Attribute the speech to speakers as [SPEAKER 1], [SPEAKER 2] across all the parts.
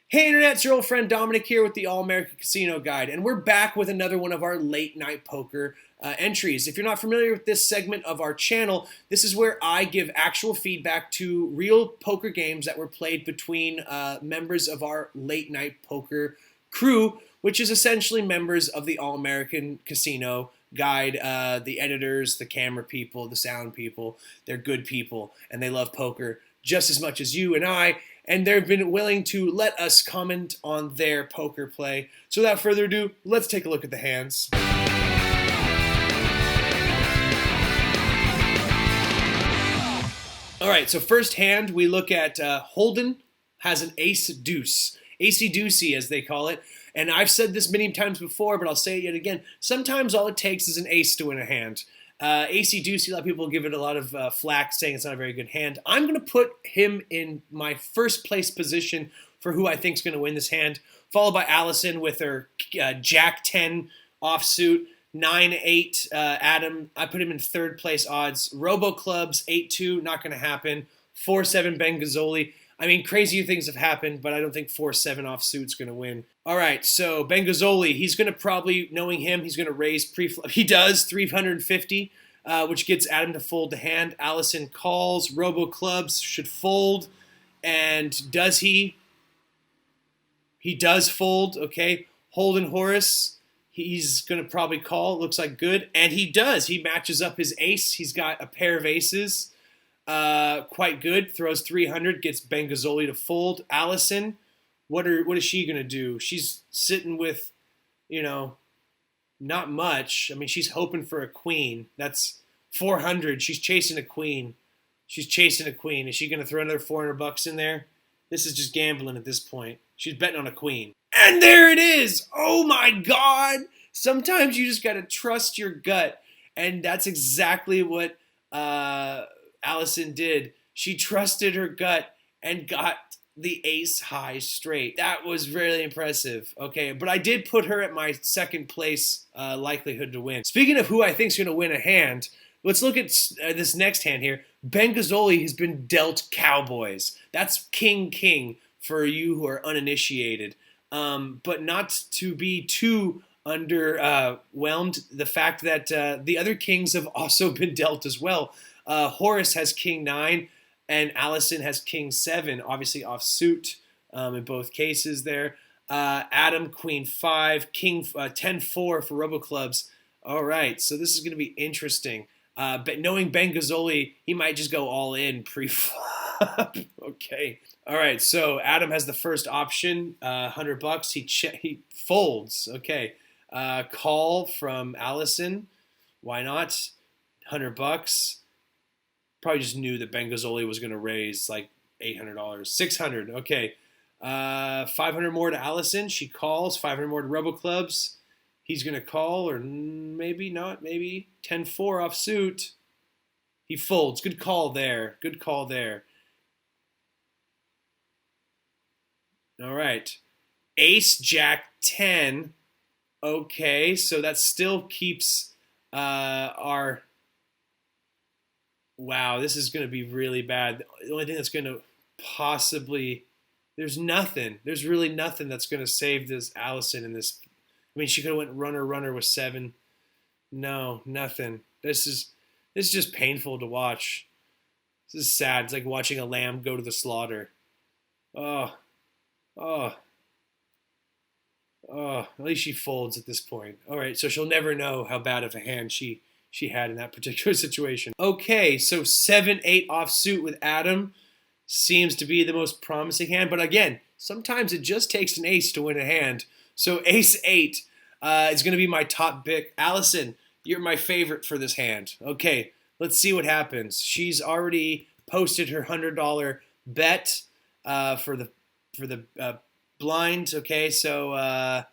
[SPEAKER 1] Hey Internet, it's your old friend Dominic here with the All-American Casino Guide, and we're back with another one of our late night poker entries. If you're not familiar with this segment of our channel, this is where I give actual feedback to real poker games that were played between members of our late night poker crew, which is essentially members of the All-American Casino Guide, the editors, the camera people, the sound people. They're good people, and they love poker just as much as you and I, and they've been willing to let us comment on their poker play. So without further ado, let's take a look at the hands. All right, so first hand, we look at holdem has an ace-deuce. Acey-deucey, as they call it. And I've said this many times before, but I'll say it yet again. Sometimes all it takes is an ace to win a hand. Acey-deucey, a lot of people give it a lot of flack, saying it's not a very good hand. I'm going to put him in my first place position for who I think is going to win this hand, followed by Allison with her Jack-10 offsuit, 9-8 Adam. I put him in third place odds. Robo-clubs, 8-2, not going to happen. 4-7 Ben Gazzoli. I mean, crazier things have happened, but I don't think 4-7 offsuit's going to win. All right, so Ben Gazzoli, he's going to probably, knowing him, he's going to raise pre-flop. He does, 350, which gets Adam to fold the hand. Allison calls. Robo clubs should fold. And does he? He does fold, okay. Holdem Horace, he's going to probably call. Looks like good. And he does. He matches up his ace. He's got a pair of aces. Quite good. Throws 300, gets Ben Gazzoli to fold. Allison, what is she going to do? She's sitting with, not much. I mean, she's hoping for a queen. That's 400. She's chasing a queen. She's chasing a queen. Is she going to throw another 400 bucks in there? This is just gambling at this point. She's betting on a queen. And there it is. Oh my God. Sometimes you just got to trust your gut. And that's exactly what Allison did. She trusted her gut and got the ace high straight. That was really impressive. Okay, but I did put her at my second place likelihood to win. Speaking of who I think is going to win a hand, let's look at this next hand here. Ben Gazzoli has been dealt cowboys. That's king for you who are uninitiated. But not to be too underwhelmed, the fact that the other kings have also been dealt as well. Horace has king-9, and Allison has king-7, obviously offsuit in both cases there. Adam, queen-5, king 10-4 for RoboClubs. All right, so this is going to be interesting. But knowing Ben Gazzoli, he might just go all in pre-flop. Okay. All right, so Adam has the first option, 100 bucks. He folds. Okay. Call from Allison. Why not? 100 bucks. Probably just knew that Ben Gazzoli was going to raise like $800. 600. Okay. 500 more to Allison. She calls. 500 more to RoboClubs. He's going to call, or maybe not. Maybe 10-4 offsuit. He folds. Good call there. Good call there. All right. Ace, Jack, 10. Okay, so that still keeps our... Wow, this is going to be really bad. The only thing that's going to possibly... There's nothing. There's really nothing that's going to save this Allison in this. I mean, she could have went runner with 7. No, nothing. This is just painful to watch. This is sad. It's like watching a lamb go to the slaughter. Oh. At least she folds at this point. All right, so she'll never know how bad of a hand she had in that particular situation. Okay, so 7-8 offsuit with Adam seems to be the most promising hand. But again, sometimes it just takes an ace to win a hand. So ace-8 is going to be my top pick. Allison, you're my favorite for this hand. Okay, let's see what happens. She's already posted her $100 bet for the blind. Okay, so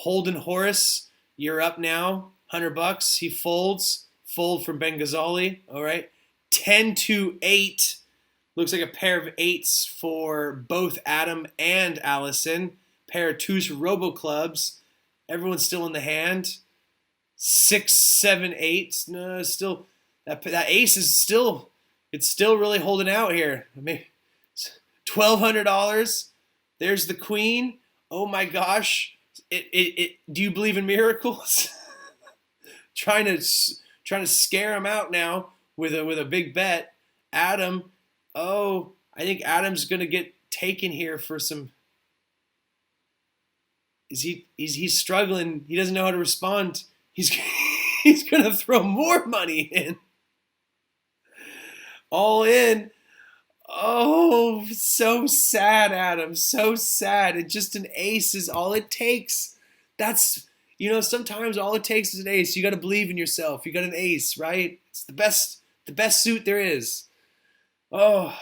[SPEAKER 1] Holdem Horace, you're up now. 100 bucks. He folds. Fold from Ben Gazzoli. All right. 10-8. Looks like a pair of 8s for both Adam and Allison. Pair of 2s for RoboClubs. Everyone's still in the hand. 6, 7, 8. No, still that ace is still, it's still really holding out here. I mean, $1,200. There's the queen. Oh my gosh. Do you believe in miracles? trying to trying to scare him out now with a big bet. Adam. Oh, I think Adam's gonna get taken here for some. He's struggling. He doesn't know how to respond. He's he's gonna throw more money in. All in. Oh, so sad, Adam. So sad. It just an ace is all it takes. That's sometimes all it takes is an ace. You got to believe in yourself. You got an ace, right? It's the best suit there is. Oh,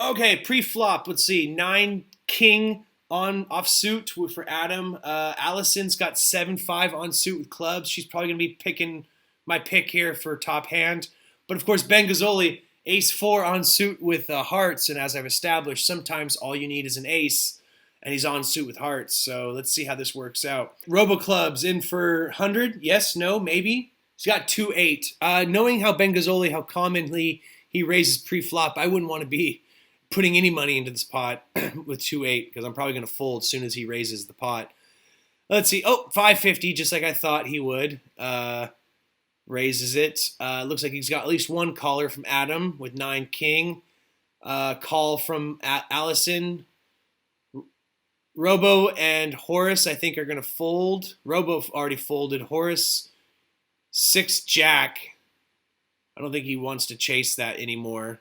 [SPEAKER 1] okay. Pre-flop. Let's see. 9 king on off suit for Adam. Allison's got 7-5 on suit with clubs. She's probably gonna be picking my pick here for top hand. But of course, Ben Gazzoli. Ace 4 on suit with hearts, and as I've established, sometimes all you need is an ace, and he's on suit with hearts. So let's see how this works out. Robo Clubs in for 100. Yes, no, maybe. He's got 2-8. Knowing how Ben Gazzoli, how commonly he raises pre-flop, I wouldn't want to be putting any money into this pot with 2-8 because I'm probably going to fold as soon as he raises the pot. Let's see. Oh, 550, just like I thought he would. Raises it. Looks like he's got at least one caller from Adam with 9 king. Call from Allison. Robo and Horace, I think, are going to fold. Robo already folded. Horace, 6 jack. I don't think he wants to chase that anymore.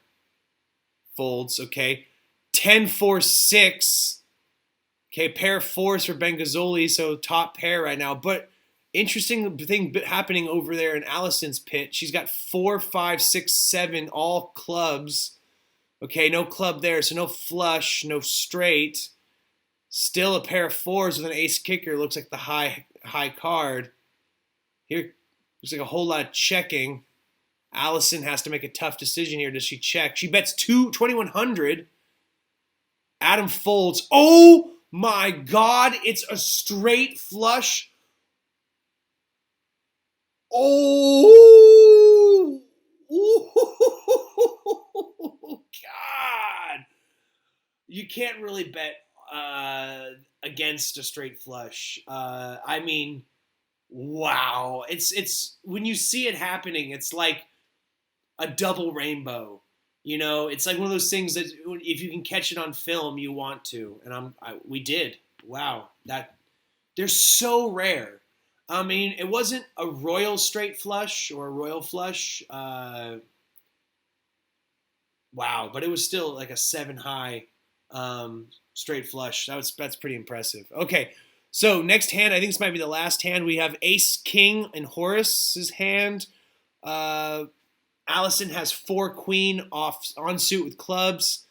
[SPEAKER 1] Folds, okay. 10-4, 6. Okay, pair of 4s for Ben Gazzoli, so top pair right now. But interesting thing happening over there in Allison's pit. She's got 4, 5, 6, 7, all clubs. Okay, no club there, so no flush, no straight. Still a pair of 4s with an ace kicker. Looks like the high card. Here looks like a whole lot of checking. Allison has to make a tough decision here. Does she check? She bets 2,100. Adam folds. Oh my God! It's a straight flush. Oh, God. You can't really bet against a straight flush. I mean, wow. It's when you see it happening, it's like a double rainbow. It's like one of those things that if you can catch it on film, you want to. And we did. Wow. They're so rare. I mean, it wasn't a royal straight flush or a royal flush. Wow, but it was still like a 7 high straight flush. That's pretty impressive. Okay, so next hand, I think this might be the last hand. We have Ace King in Horace's hand. Allison has 4 queen on suit with clubs.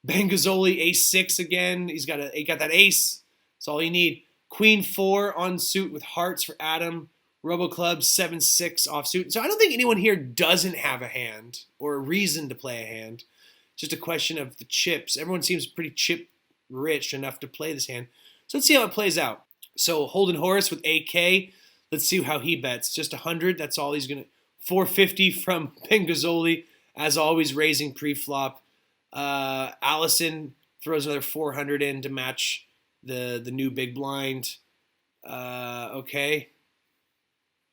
[SPEAKER 1] Ben Gazzoli Ace 6 again. He got that ace. That's all you need. Queen 4 on suit with hearts for Adam. Robo Clubs 7-6 off suit. So I don't think anyone here doesn't have a hand or a reason to play a hand. It's just a question of the chips. Everyone seems pretty chip rich enough to play this hand. So let's see how it plays out. So Holden Horace with AK. Let's see how he bets. Just 100. That's all he's going to. 450 from Ben Gazzoli. As always, raising pre-flop. Allison throws another 400 in to match the new big blind. Okay.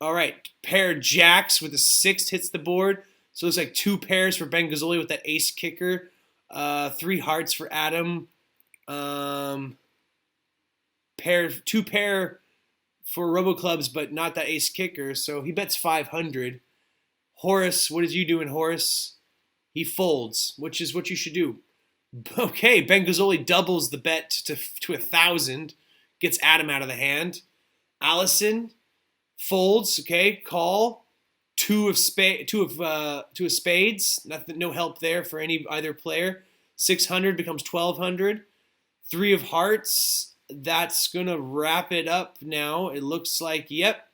[SPEAKER 1] All right. Pair jacks with a 6 hits the board. So it looks like 2 pairs for Ben Gazzoli with that ace kicker. 3 hearts for Adam. 2 pair for Robo Clubs, but not that ace kicker. So he bets 500. Horace, what is you doing, Horace? He folds, which is what you should do. Okay, Ben Gazzoli doubles the bet to 1,000, gets Adam out of the hand. Allison folds. Okay, call. 2 of spades. Nothing, no help there for either player. 600 becomes 1,200. 3 of hearts. That's gonna wrap it up now. It looks like, yep,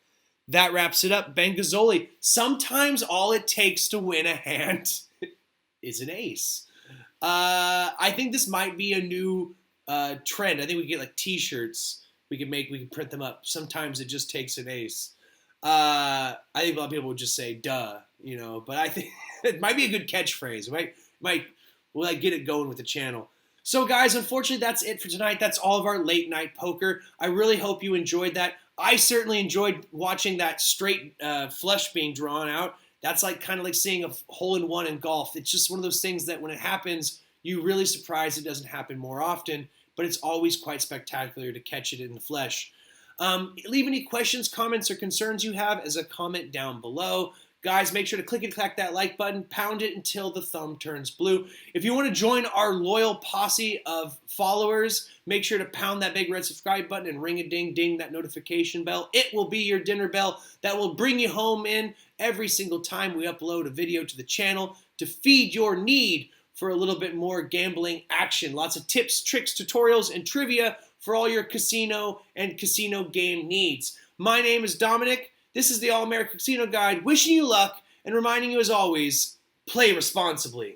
[SPEAKER 1] that wraps it up. Ben Gazzoli. Sometimes all it takes to win a hand is an ace. I think this might be a new trend. I think we could get like T-shirts. We could print them up. Sometimes it just takes an ace. I think a lot of people would just say "duh," but I think it might be a good catchphrase. We'll get it going with the channel. So guys, unfortunately, that's it for tonight. That's all of our late night poker. I really hope you enjoyed that. I certainly enjoyed watching that straight flush being drawn out. That's like kind of like seeing a hole-in-one in golf. It's just one of those things that when it happens, you're really surprised it doesn't happen more often, but it's always quite spectacular to catch it in the flesh. Leave any questions, comments, or concerns you have as a comment down below. Guys, make sure to click and clack that like button, pound it until the thumb turns blue. If you want to join our loyal posse of followers, make sure to pound that big red subscribe button and ring a ding ding that notification bell. It will be your dinner bell that will bring you home in every single time we upload a video to the channel to feed your need for a little bit more gambling action. Lots of tips, tricks, tutorials, and trivia for all your casino and casino game needs. My name is Dominic. This is the All-American Casino Guide, wishing you luck and reminding you as always, play responsibly.